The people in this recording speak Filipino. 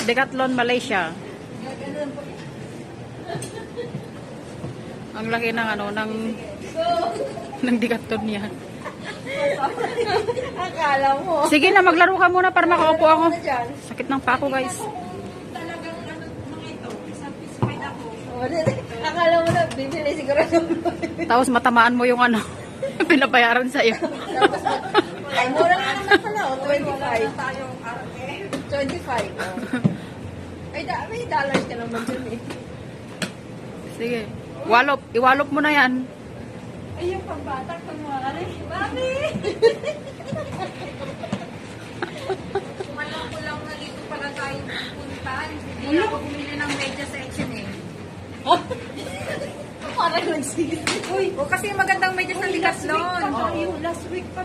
Decathlon Malaysia. Ang laki ng ano, ng Decathlon niya. Akala mo. Sige na, maglaro ka muna para makaupo ako. Sakit ng pako, guys. Talagang ano, mga ito, satisfied ako. Akala mo na, bibili sigurado. Tapos matamaan mo yung ano, pinabayaran sa'yo. Ay, mura nga naman pala, 25. Tayong arte. 25. Ay, may dollars ka naman dyan eh. Sige. Iwalop mo na yan. Ay, yung pambata, kumari. Mami! Kumalang ko lang na dito pala tayo puntahan. Hindi ako bumili ng media sa H&M. Parang nagsisi. Uy, kasi magandang media sa Decathlon. Last week pa.